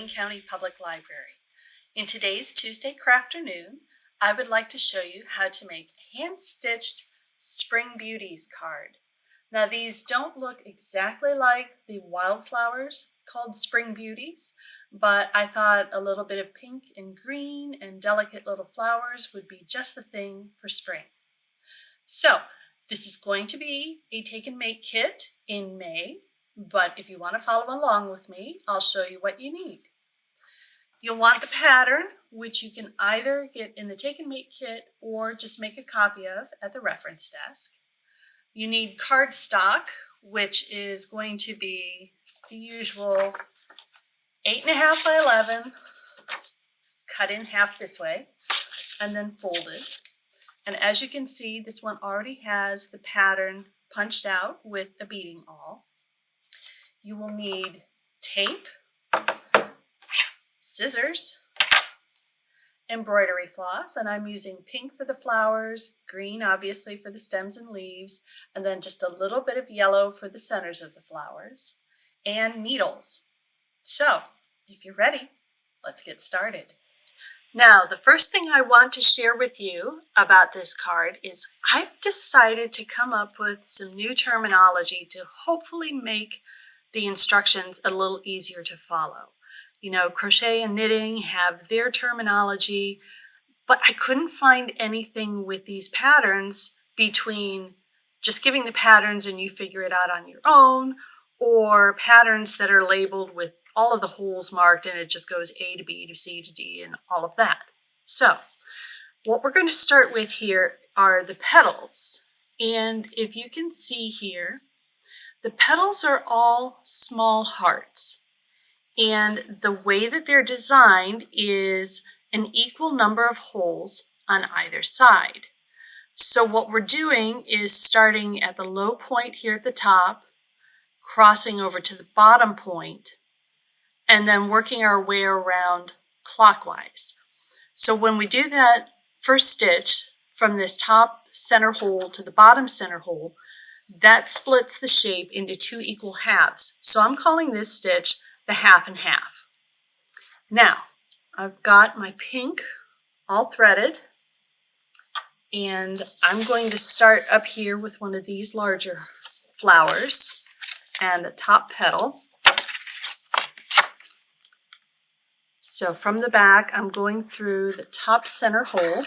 Wayne County Public Library. In today's Tuesday Crafternoon, I would like to show you how to make a hand-stitched Spring Beauties card. Now these don't look exactly like the wildflowers called Spring Beauties, but I thought a little bit of pink and green and delicate little flowers would be just the thing for spring. So this is going to be a take and make kit in May, but if you want to follow along with me, I'll show you what you need. You'll want the pattern, which you can either get in the take and make kit or just make a copy of at the reference desk. You need cardstock, which is going to be the usual 8.5 by 11, cut in half this way, and then folded. And as you can see, this one already has the pattern punched out with a beading awl. You will need tape, scissors, embroidery floss, and I'm using pink for the flowers, green obviously for the stems and leaves, and then just a little bit of yellow for the centers of the flowers, and needles. So, if you're ready, let's get started. Now, the first thing I want to share with you about this card is I've decided to come up with some new terminology to hopefully make the instructions a little easier to follow. You know, crochet and knitting have their terminology, but I couldn't find anything with these patterns between just giving the patterns and you figure it out on your own, or patterns that are labeled with all of the holes marked and it just goes A to B to C to D and all of that. So what we're going to start with here are the petals. And if you can see here, the petals are all small hearts. And the way that they're designed is an equal number of holes on either side. So what we're doing is starting at the low point here at the top, crossing over to the bottom point, and then working our way around clockwise. So when we do that first stitch from this top center hole to the bottom center hole, that splits the shape into two equal halves. So I'm calling this stitch the half and half. Now, I've got my pink all threaded, and I'm going to start up here with one of these larger flowers and the top petal. So from the back, I'm going through the top center hole.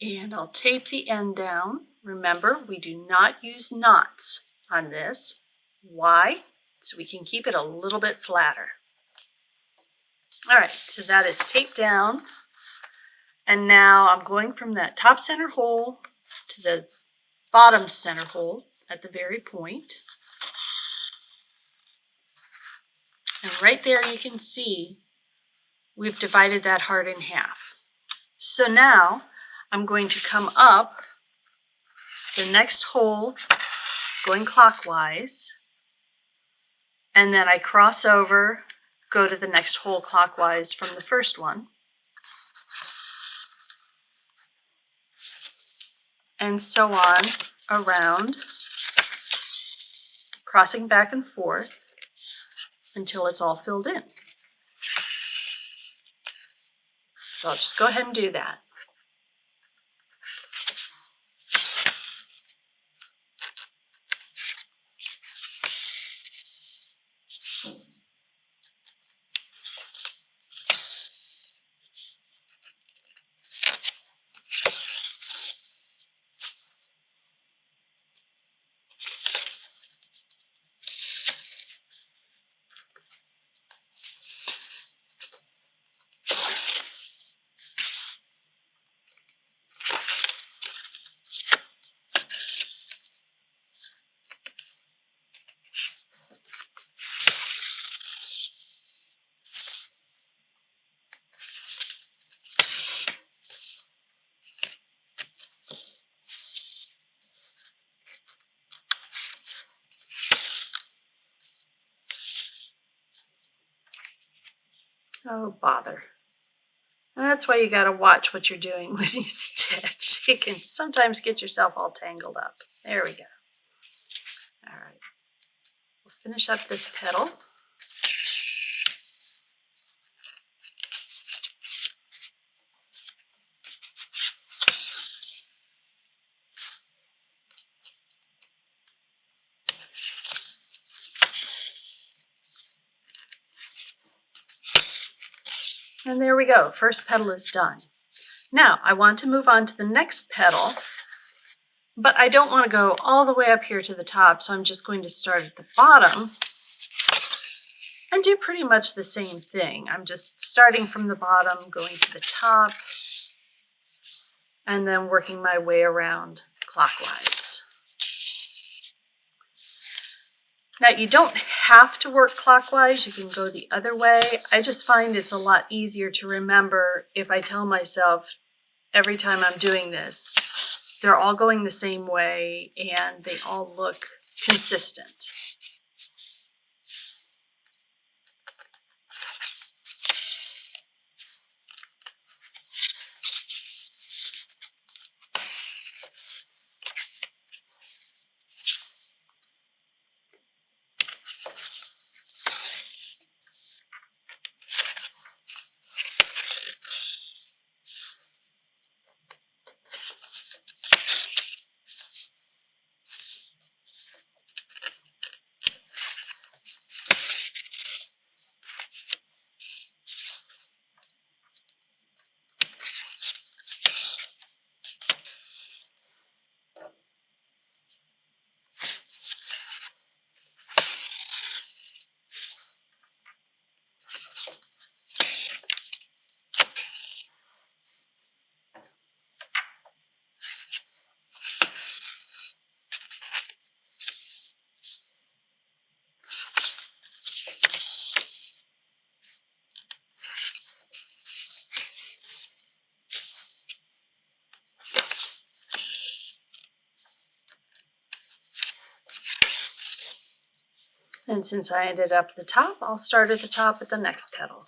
And I'll tape the end down. Remember, we do not use knots on this. Why? So we can keep it a little bit flatter. All right, so that is taped down. And now I'm going from that top center hole to the bottom center hole at the very point. And right there you can see we've divided that heart in half. So now I'm going to come up the next hole going clockwise, and then I cross over, go to the next hole clockwise from the first one. And so on around, crossing back and forth until it's all filled in. So I'll just go ahead and do that. Oh, bother. And that's why you got to watch what you're doing when you stitch. You can sometimes get yourself all tangled up. There we go. All right. We'll finish up this petal. And there we go. First petal is done. Now I want to move on to the next petal, but I don't want to go all the way up here to the top, so I'm just going to start at the bottom and do pretty much the same thing. I'm just starting from the bottom, going to the top, and then working my way around clockwise. Now you don't have to work clockwise, you can go the other way. I just find it's a lot easier to remember if I tell myself every time I'm doing this, they're all going the same way and they all look consistent. And since I ended up at the top, I'll start at the top at the next petal.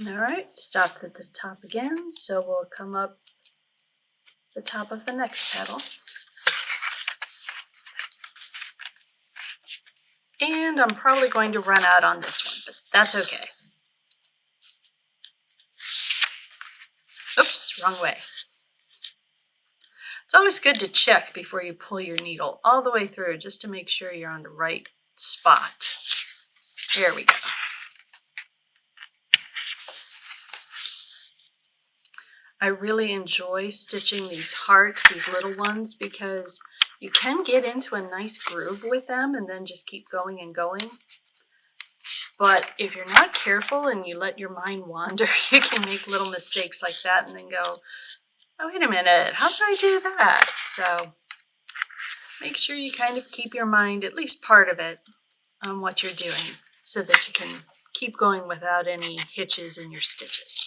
All right, stop at the top again, so we'll come up the top of the next petal. And I'm probably going to run out on this one, but that's okay. Oops, wrong way. It's always good to check before you pull your needle all the way through just to make sure you're on the right spot. There we go. I really enjoy stitching these hearts, these little ones, because you can get into a nice groove with them and then just keep going and going. But if you're not careful and you let your mind wander, you can make little mistakes like that and then go, oh, wait a minute, how did I do that? So make sure you kind of keep your mind, at least part of it, on what you're doing so that you can keep going without any hitches in your stitches.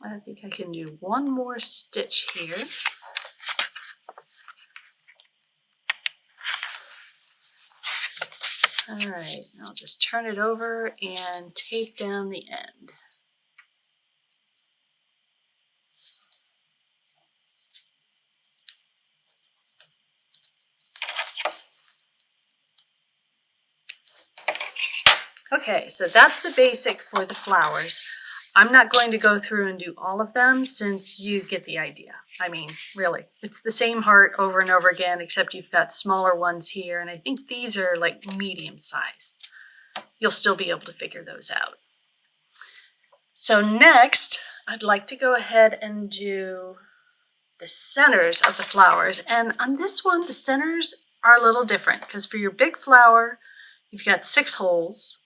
I think I can do one more stitch here. All right, I'll just turn it over and tape down the end. Okay, so that's the basic for the flowers. I'm not going to go through and do all of them since you get the idea. I mean, really, it's the same heart over and over again, except you've got smaller ones here, and I think these are like medium size. You'll still be able to figure those out. So next, I'd like to go ahead and do the centers of the flowers. And on this one, the centers are a little different because for your big flower, you've got 6 holes.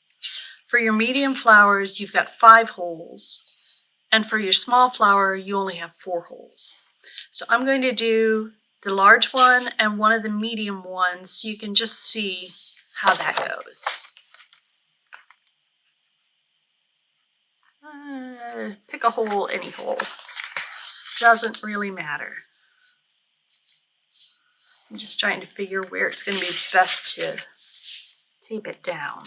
For your medium flowers, you've got 5 holes. And for your small flower, you only have 4 holes. So I'm going to do the large one and one of the medium ones so you can just see how that goes. Pick a hole, any hole. Doesn't really matter. I'm just trying to figure where it's going to be best to tape it down.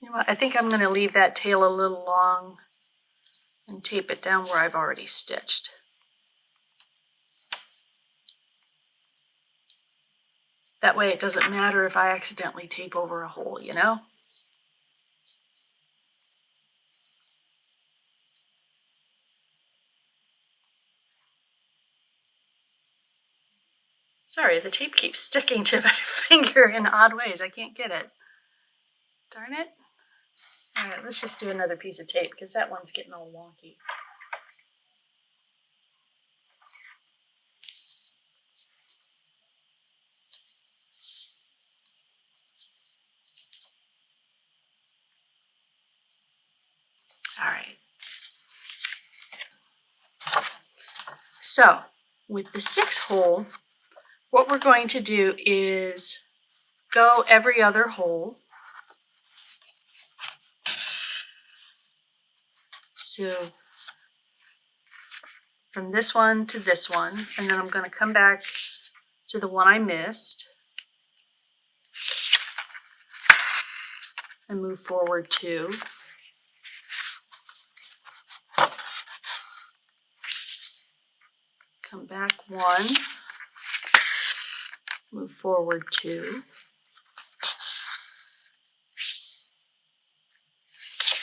You know what? I think I'm going to leave that tail a little long and tape it down where I've already stitched. That way it doesn't matter if I accidentally tape over a hole, you know? Sorry, the tape keeps sticking to my finger in odd ways. I can't get it. Darn it. All right, let's just do another piece of tape because that one's getting all wonky. All right. So with the 6 hole, what we're going to do is go every other hole. So from this one to this one, and then I'm going to come back to the one I missed and move forward 2. Come back 1, move forward 2,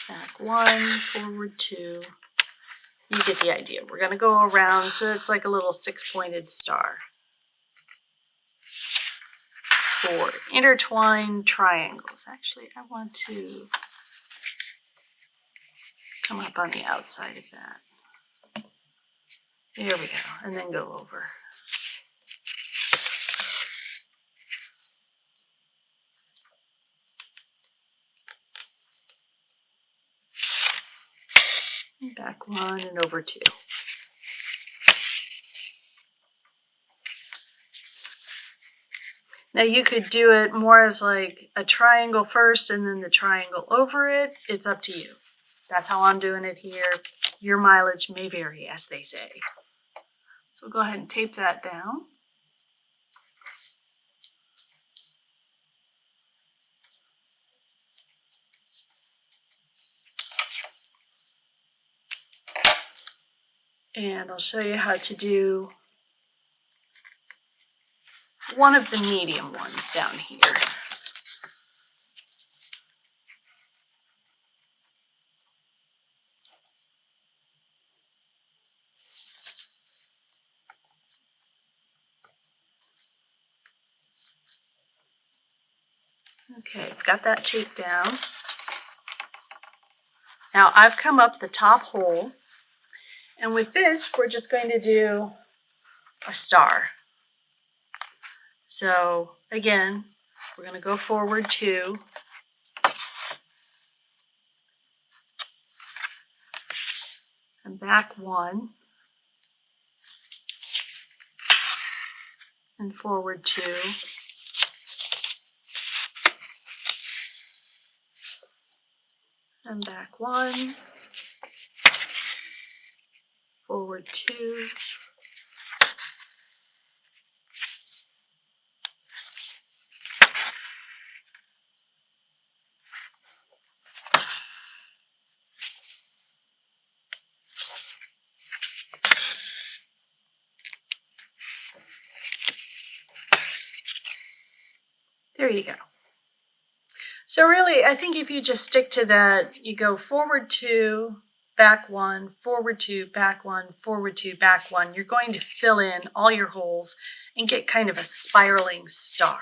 back 1, forward 2. You get the idea. We're going to go around so it's like a little 6-pointed star. For intertwined triangles. Actually, I want to come up on the outside of that. There we go, and then go over. Back 1 and over 2. Now you could do it more as like a triangle first and then the triangle over it. It's up to you. That's how I'm doing it here. Your mileage may vary, as they say. So go ahead and tape that down. And I'll show you how to do one of the medium ones down here. Okay, I've got that taped down. Now I've come up the top hole, and with this we're just going to do a star. So again, we're going to go forward 2, and back 1, and forward 2, and back 1, forward 2. There you go. So really, I think if you just stick to that, you go forward 2, back 1, forward 2, back 1, forward 2, back 1, you're going to fill in all your holes and get kind of a spiraling star.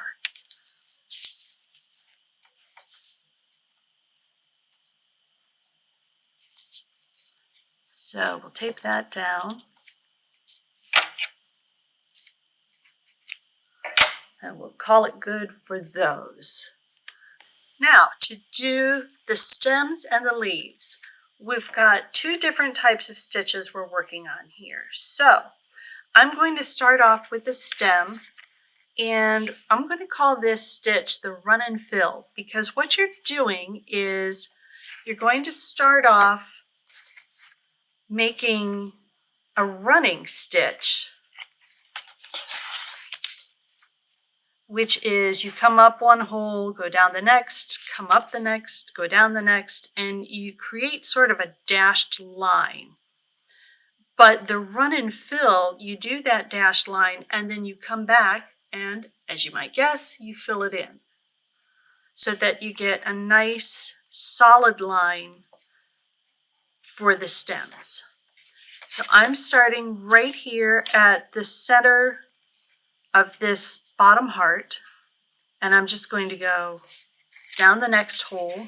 So we'll tape that down. And we'll call it good for those. Now, to do the stems and the leaves, we've got 2 different types of stitches we're working on here. So I'm going to start off with the stem, and I'm going to call this stitch the run and fill, because what you're doing is you're going to start off making a running stitch, which is you come up one hole, go down the next, come up the next, go down the next, and you create sort of a dashed line. But the run and fill, you do that dashed line and then you come back and, as you might guess, you fill it in so that you get a nice solid line for the stems. So I'm starting right here at the center of this bottom heart, and I'm just going to go down the next hole,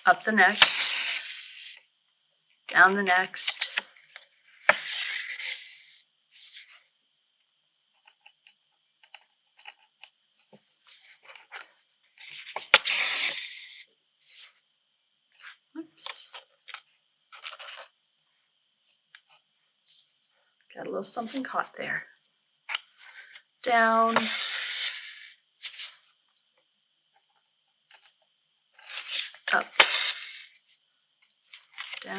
up the next, down the next, oops, got a little something caught there, down, up, down,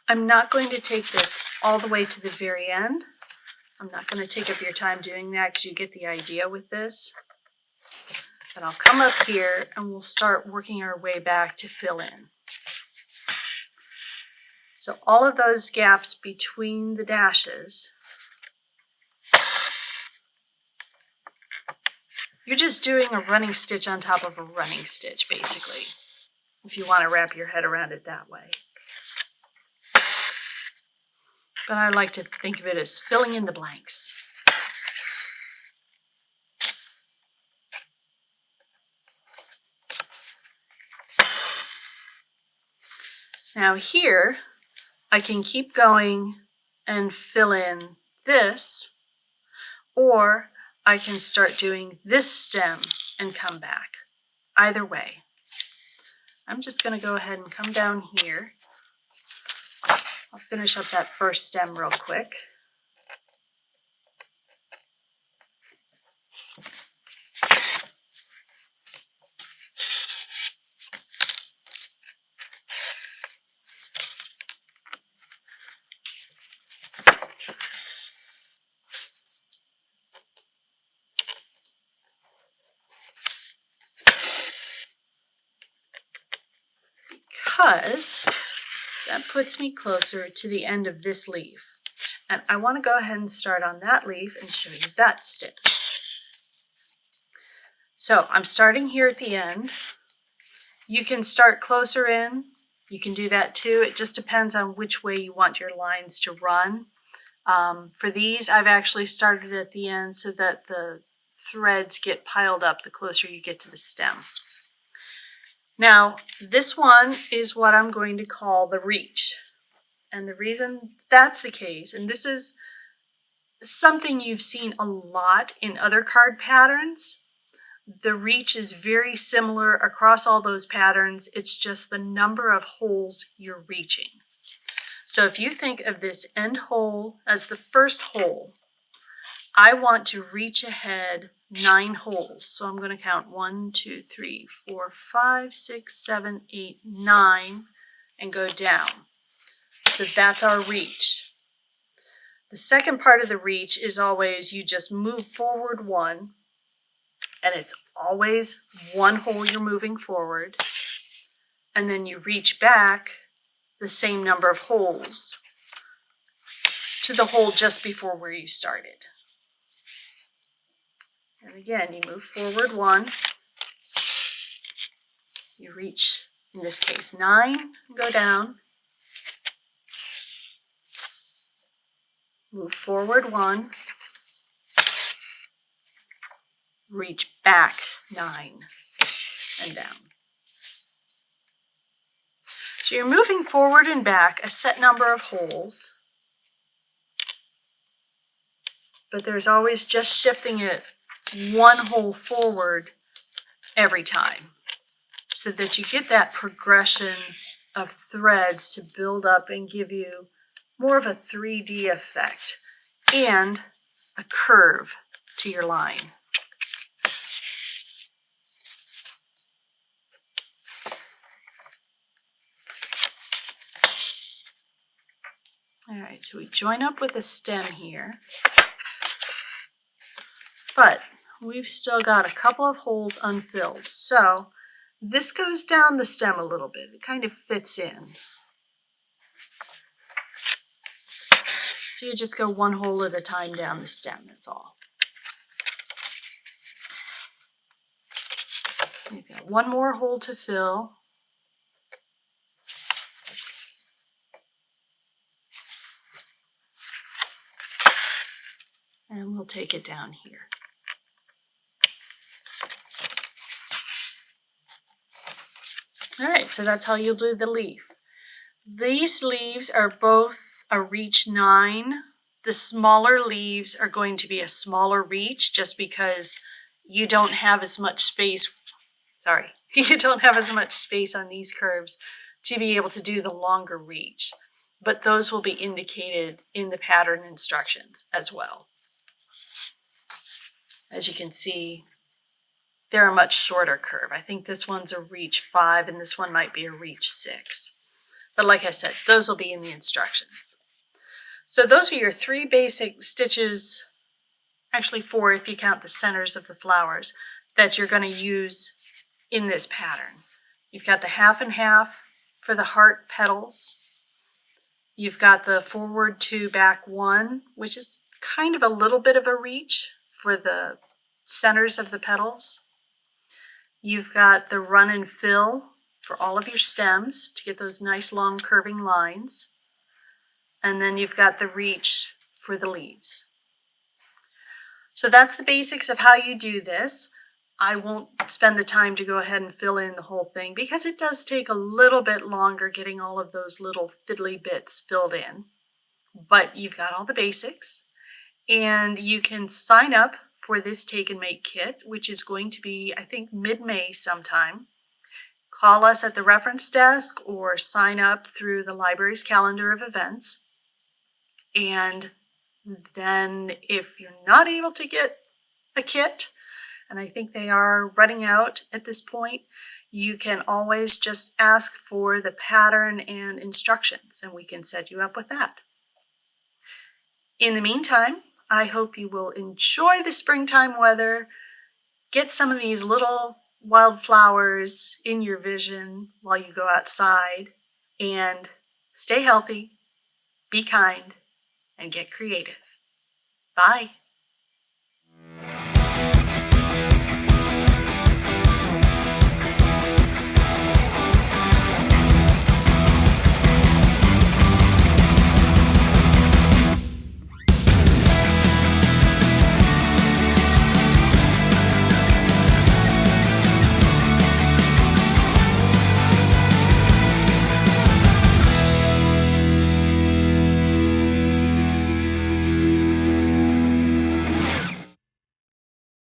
I'm not going to take this all the way to the very end. I'm not going to take up your time doing that because you get the idea with this. But I'll come up here and we'll start working our way back to fill in. So all of those gaps between the dashes, you're just doing a running stitch on top of a running stitch, basically, if you want to wrap your head around it that way. But I like to think of it as filling in the blanks. Now here, I can keep going and fill in this, or I can start doing this stem and come back. Either way. I'm just going to go ahead and come down here. I'll finish up that first stem real quick. Because that puts me closer to the end of this leaf. And I want to go ahead and start on that leaf and show you that stitch. So I'm starting here at the end. You can start closer in. You can do that too. It just depends on which way you want your lines to run. For these, I've actually started at the end so that the threads get piled up the closer you get to the stem. Now, this one is what I'm going to call the reach. And the reason that's the case, and this is something you've seen a lot in other card patterns. The reach is very similar across all those patterns. It's just the number of holes you're reaching. So if you think of this end hole as the first hole, I want to reach ahead 9 holes. So I'm going to count 1, 2, 3, 4, 5, 6, 7, 8, 9 and go down. So that's our reach. The second part of the reach is always you just move forward 1, and it's always 1 hole you're moving forward, and then you reach back the same number of holes to the hole just before where you started. And again, you move forward 1, you reach, in this case, 9, go down, move forward 1, reach back 9 and down. So you're moving forward and back a set number of holes, but there's always just shifting it 1 hole forward every time so that you get that progression of threads to build up and give you more of a 3D effect and a curve to your line. All right, so we join up with a stem here, but we've still got a couple of holes unfilled. So this goes down the stem a little bit. It kind of fits in. So you just go 1 hole at a time down the stem, that's all. You've got 1 more hole to fill. And we'll take it down here. All right, so that's how you'll do the leaf. These leaves are both a reach 9. The smaller leaves are going to be a smaller reach just because you don't have as much space. You don't have as much space on these curves to be able to do the longer reach. But those will be indicated in the pattern instructions as well. As you can see, they're a much shorter curve. I think this one's a reach 5 and this one might be a reach 6. But like I said, those will be in the instructions. So those are your 3 basic stitches, actually 4 if you count the centers of the flowers, that you're going to use in this pattern. You've got the half and half for the heart petals. You've got the forward 2, back 1, which is kind of a little bit of a reach for the centers of the petals. You've got the run and fill for all of your stems to get those nice long curving lines. And then you've got the reach for the leaves. So that's the basics of how you do this. I won't spend the time to go ahead and fill in the whole thing because it does take a little bit longer getting all of those little fiddly bits filled in. But you've got all the basics, and you can sign up for this Take and Make kit, which is going to be, I think, mid-May sometime. Call us at the reference desk or sign up through the library's calendar of events. And then if you're not able to get a kit, and I think they are running out at this point, you can always just ask for the pattern and instructions, and we can set you up with that. In the meantime, I hope you will enjoy the springtime weather, get some of these little wildflowers in your vision while you go outside, and stay healthy, be kind, and get creative. Bye.